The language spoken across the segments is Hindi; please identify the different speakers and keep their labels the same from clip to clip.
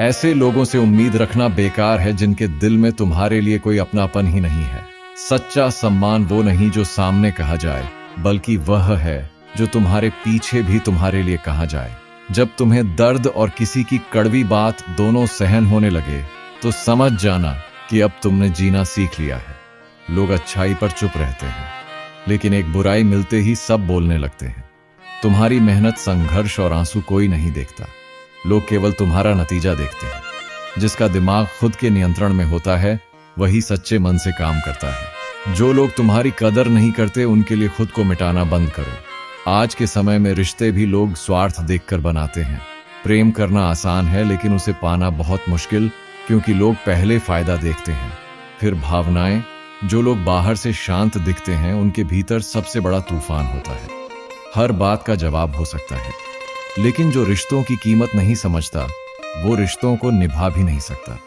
Speaker 1: ऐसे लोगों से उम्मीद रखना बेकार है जिनके दिल में तुम्हारे लिए कोई अपनापन ही नहीं है। सच्चा सम्मान वो नहीं जो सामने कहा जाए, बल्कि वह है जो तुम्हारे पीछे भी तुम्हारे लिए कहा जाए। जब तुम्हें दर्द और किसी की कड़वी बात दोनों सहन होने लगे तो समझ जाना कि अब तुमने जीना सीख लिया है। लोग अच्छाई पर चुप रहते हैं, लेकिन एक बुराई मिलते ही सब बोलने लगते हैं। तुम्हारी मेहनत, संघर्ष और आंसू कोई नहीं देखता। लोग केवल तुम्हारा नतीजा देखते हैं। जिसका दिमाग खुद के नियंत्रण में होता है वही सच्चे मन से काम करता है। जो लोग तुम्हारी कदर नहीं करते उनके लिए खुद को मिटाना बंद करो। आज के समय में रिश्ते भी लोग स्वार्थ देखकर बनाते हैं। प्रेम करना आसान है, लेकिन उसे पाना बहुत मुश्किल, क्योंकि लोग पहले फायदा देखते हैं, फिर भावनाएं। जो लोग बाहर से शांत दिखते हैं उनके भीतर सबसे बड़ा तूफान होता है। हर बात का जवाब हो सकता है, लेकिन जो रिश्तों की कीमत नहीं समझता वो रिश्तों को निभा भी नहीं सकता।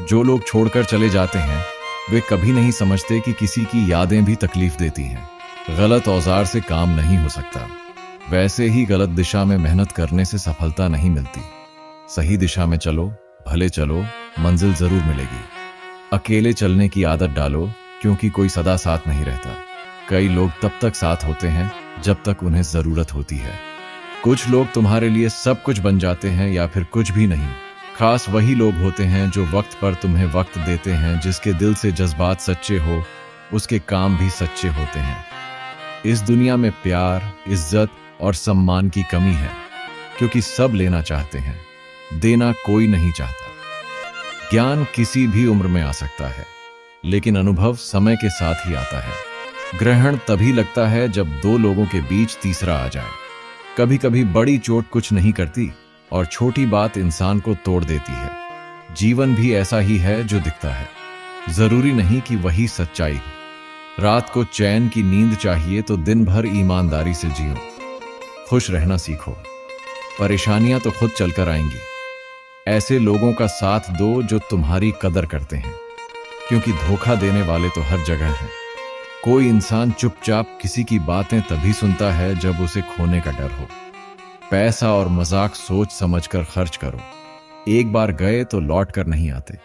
Speaker 1: जो लोग छोड़कर चले जाते हैं वे कभी नहीं समझते कि किसी की यादें भी तकलीफ देती हैं। गलत औजार से काम नहीं हो सकता, वैसे ही गलत दिशा में मेहनत करने से सफलता नहीं मिलती। सही दिशा में चलो, भले चलो, मंजिल जरूर मिलेगी। अकेले चलने की आदत डालो, क्योंकि कोई सदा साथ नहीं रहता। कई लोग तब तक साथ होते हैं जब तक उन्हें जरूरत होती है। कुछ लोग तुम्हारे लिए सब कुछ बन जाते हैं या फिर कुछ भी नहीं। खास वही लोग होते हैं जो वक्त पर तुम्हें वक्त देते हैं। जिसके दिल से जज्बात सच्चे हो उसके काम भी सच्चे होते हैं। इस दुनिया में प्यार, इज्जत और सम्मान की कमी है, क्योंकि सब लेना चाहते हैं, देना कोई नहीं चाहता। ज्ञान किसी भी उम्र में आ सकता है, लेकिन अनुभव समय के साथ ही आता है। ग्रहण तभी लगता है जब दो लोगों के बीच तीसरा आ जाए। कभी कभी बड़ी चोट कुछ नहीं करती और छोटी बात इंसान को तोड़ देती है। जीवन भी ऐसा ही है जो दिखता है, जरूरी नहीं कि वही सच्चाई हो। रात को चैन की नींद चाहिए तो दिन भर ईमानदारी से जियो। खुश रहना सीखो, परेशानियां तो खुद चलकर आएंगी। ऐसे लोगों का साथ दो जो तुम्हारी कदर करते हैं, क्योंकि धोखा देने वाले तो हर जगह हैं। कोई इंसान चुपचाप किसी की बातें तभी सुनता है जब उसे खोने का डर हो। पैसा और मजाक सोच समझकर खर्च करो, एक बार गए तो लौट कर नहीं आते।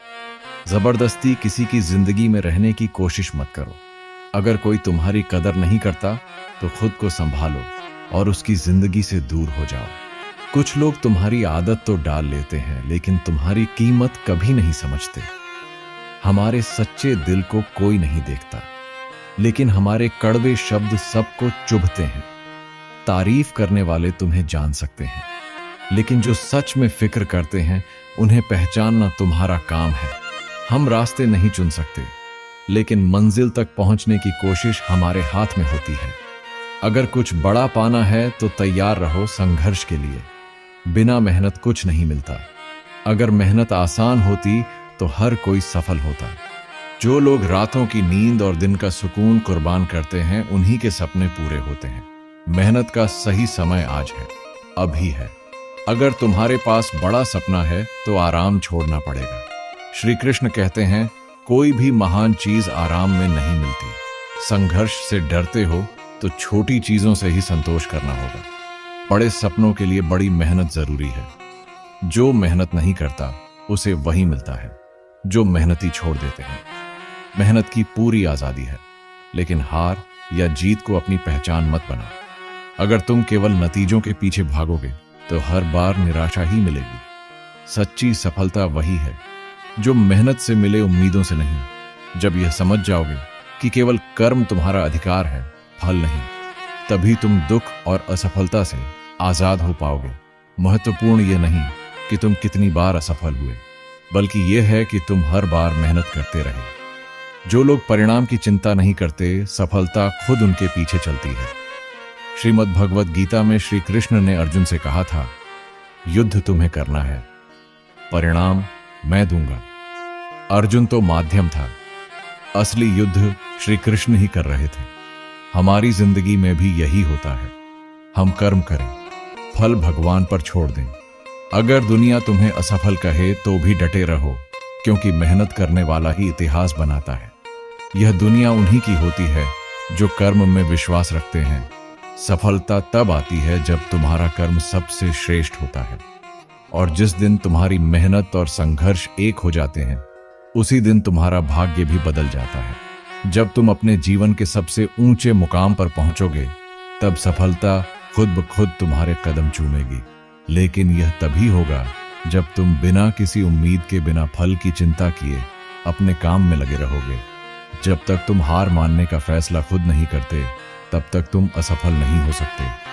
Speaker 1: जबरदस्ती किसी की जिंदगी में रहने की कोशिश मत करो। अगर कोई तुम्हारी कदर नहीं करता तो खुद को संभालो और उसकी जिंदगी से दूर हो जाओ। कुछ लोग तुम्हारी आदत तो डाल लेते हैं, लेकिन तुम्हारी कीमत कभी नहीं समझते। हमारे सच्चे दिल को कोई नहीं देखता, लेकिन हमारे कड़वे शब्द सबको चुभते हैं। तारीफ करने वाले तुम्हें जान सकते हैं, लेकिन जो सच में फिक्र करते हैं उन्हें पहचानना तुम्हारा काम है। हम रास्ते नहीं चुन सकते, लेकिन मंजिल तक पहुंचने की कोशिश हमारे हाथ में होती है। अगर कुछ बड़ा पाना है तो तैयार रहो संघर्ष के लिए। बिना मेहनत कुछ नहीं मिलता। अगर मेहनत आसान होती तो हर कोई सफल होता। जो लोग रातों की नींद और दिन का सुकून कुर्बान करते हैं उन्हीं के सपने पूरे होते हैं। मेहनत का सही समय आज है, अभी है। अगर तुम्हारे पास बड़ा सपना है तो आराम छोड़ना पड़ेगा। श्री कृष्ण कहते हैं, कोई भी महान चीज आराम में नहीं मिलती। संघर्ष से डरते हो तो छोटी चीजों से ही संतोष करना होगा। बड़े सपनों के लिए बड़ी मेहनत जरूरी है। जो मेहनत नहीं करता उसे वही मिलता है जो मेहनती छोड़ देते हैं। मेहनत की पूरी आजादी है, लेकिन हार या जीत को अपनी पहचान मत बना। अगर तुम केवल नतीजों के पीछे भागोगे तो हर बार निराशा ही मिलेगी। सच्ची सफलता वही है जो मेहनत से मिले, उम्मीदों से नहीं। जब यह समझ जाओगे कि केवल कर्म तुम्हारा अधिकार है, फल नहीं, तभी तुम दुख और असफलता से आजाद हो पाओगे। महत्वपूर्ण यह नहीं कि तुम कितनी बार असफल हुए, बल्कि यह है कि तुम हर बार मेहनत करते रहे। जो लोग परिणाम की चिंता नहीं करते, सफलता खुद उनके पीछे चलती है। श्रीमद् भगवद गीता में श्री कृष्ण ने अर्जुन से कहा था, युद्ध तुम्हें करना है, परिणाम मैं दूंगा। अर्जुन तो माध्यम था, असली युद्ध श्री कृष्ण ही कर रहे थे। हमारी जिंदगी में भी यही होता है। हम कर्म करें, फल भगवान पर छोड़ दें। अगर दुनिया तुम्हें असफल कहे तो भी डटे रहो, क्योंकि मेहनत करने वाला ही इतिहास बनाता है। यह दुनिया उन्हीं की होती है जो कर्म में विश्वास रखते हैं। सफलता तब आती है जब तुम्हारा कर्म सबसे श्रेष्ठ होता है और जिस दिन तुम्हारी मेहनत और संघर्ष एक हो जाते हैं, उसी दिन तुम्हारा भाग्य भी बदल जाता है। जब तुम अपने जीवन के सबसे ऊंचे मुकाम पर पहुंचोगे, तब सफलता खुद ब खुद तुम्हारे कदम चूमेगी। लेकिन यह तभी होगा जब तुम बिना किसी उम्मीद के, बिना फल की चिंता किए अपने काम में लगे रहोगे। जब तक तुम हार मानने का फैसला खुद नहीं करते, तब तक तुम असफल नहीं हो सकते।